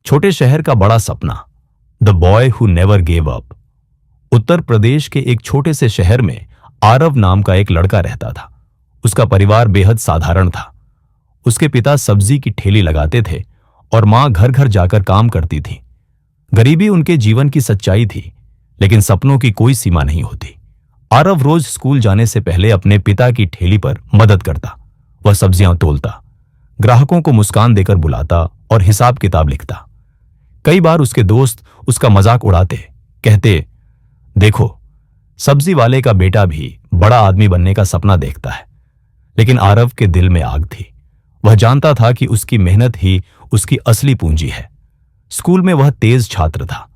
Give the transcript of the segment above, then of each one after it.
छोटे शहर का बड़ा सपना, the boy who never gave up. Uttar Pradesh के एक छोटे से शहर में आरव नाम का एक लड़का रहता था। उसका परिवार बेहद साधारण था। उसके पिता सब्जी की ठेली लगाते थे और मां घर घर जाकर काम करती थी। गरीबी उनके जीवन की सच्चाई थी, लेकिन सपनों की कोई सीमा नहीं होती। आरव रोज स्कूल जाने से पहले अपने पिता की ठेली पर मदद करता। वह सब्जियां तोलता, ग्राहकों को मुस्कान देकर बुलाता और हिसाब किताब लिखता। कई बार उसके दोस्त उसका मजाक उड़ाते, कहते, देखो, सब्जी वाले का बेटा भी बड़ा आदमी बनने का सपना देखता है। लेकिन आरव के दिल में आग थी। वह जानता था कि उसकी मेहनत ही उसकी असली पूंजी है। स्कूल में वह तेज छात्र था।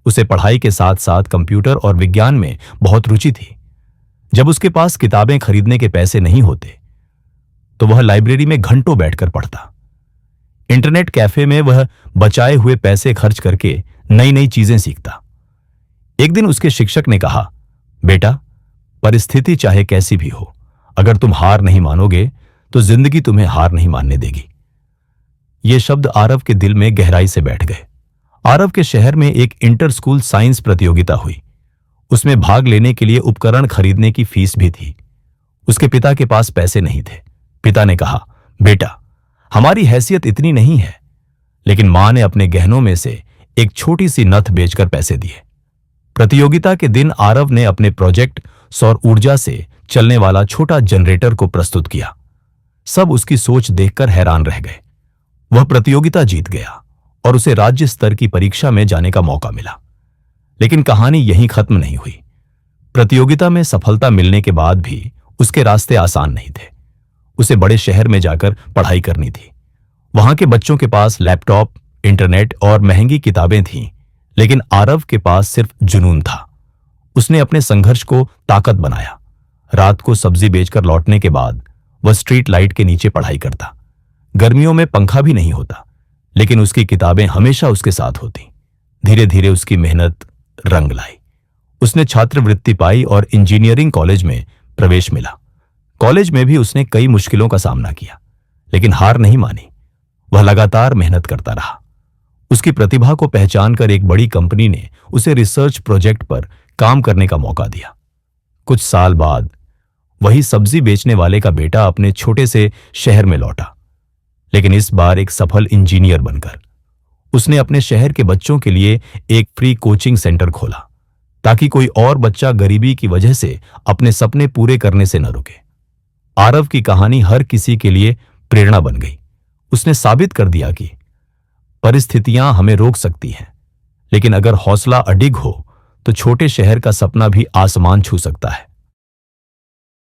उसे पढ़ाई के साथ साथ कंप्यूटर और विज्ञान में बहुत रुचि थी। जब उसके पास किताबें खरीदने के पैसे नहीं होते तो वह लाइब्रेरी में घंटों बैठकर पढ़ता। इंटरनेट कैफे में वह बचाए हुए पैसे खर्च करके नई नई चीजें सीखता। एक दिन उसके शिक्षक ने कहा, बेटा, परिस्थिति चाहे कैसी भी हो, अगर तुम हार नहीं मानोगे तो जिंदगी तुम्हें हार नहीं मानने देगी। ये शब्द आरव के दिल में गहराई से बैठ गए। आरव के शहर में एक इंटर स्कूल साइंस प्रतियोगिता हुई। उसमें भाग लेने के लिए उपकरण खरीदने की फीस भी थी। उसके पिता के पास पैसे नहीं थे। पिता ने कहा, बेटा, हमारी हैसियत इतनी नहीं है। लेकिन मां ने अपने गहनों में से एक छोटी सी नथ बेचकर पैसे दिए। प्रतियोगिता के दिन आरव ने अपने प्रोजेक्ट सौर ऊर्जा से चलने वाला छोटा जनरेटर को प्रस्तुत किया। सब उसकी सोच देखकर हैरान रह गए। वह प्रतियोगिता जीत गया और उसे राज्य स्तर की परीक्षा में जाने का मौका मिला। लेकिन कहानी यहीं खत्म नहीं हुई। प्रतियोगिता में सफलता मिलने के बाद भी उसके रास्ते आसान नहीं थे। उसे बड़े शहर में जाकर पढ़ाई करनी थी। वहां के बच्चों के पास लैपटॉप, इंटरनेट और महंगी किताबें थीं, लेकिन आरव के पास सिर्फ जुनून था। उसने अपने संघर्ष को ताकत बनाया। रात को सब्जी बेचकर लौटने के बाद वह स्ट्रीट लाइट के नीचे पढ़ाई करता। गर्मियों में पंखा भी नहीं होता, लेकिन उसकी किताबें हमेशा उसके साथ होती। धीरे धीरे उसकी मेहनत रंग लाई। उसने छात्रवृत्ति पाई और इंजीनियरिंग कॉलेज में प्रवेश मिला। कॉलेज में भी उसने कई मुश्किलों का सामना किया, लेकिन हार नहीं मानी। वह लगातार मेहनत करता रहा। उसकी प्रतिभा को पहचानकर एक बड़ी कंपनी ने उसे रिसर्च प्रोजेक्ट पर काम करने का मौका दिया। कुछ साल बाद वही सब्जी बेचने वाले का बेटा अपने छोटे से शहर में लौटा, लेकिन इस बार एक सफल इंजीनियर बनकर। उसने अपने शहर के बच्चों के लिए एक फ्री कोचिंग सेंटर खोला, ताकि कोई और बच्चा गरीबी की वजह से अपने सपने पूरे करने से न रुके। आरव की कहानी हर किसी के लिए प्रेरणा बन गई। उसने साबित कर दिया कि परिस्थितियां हमें रोक सकती हैं, लेकिन अगर हौसला अडिग हो तो छोटे शहर का सपना भी आसमान छू सकता है।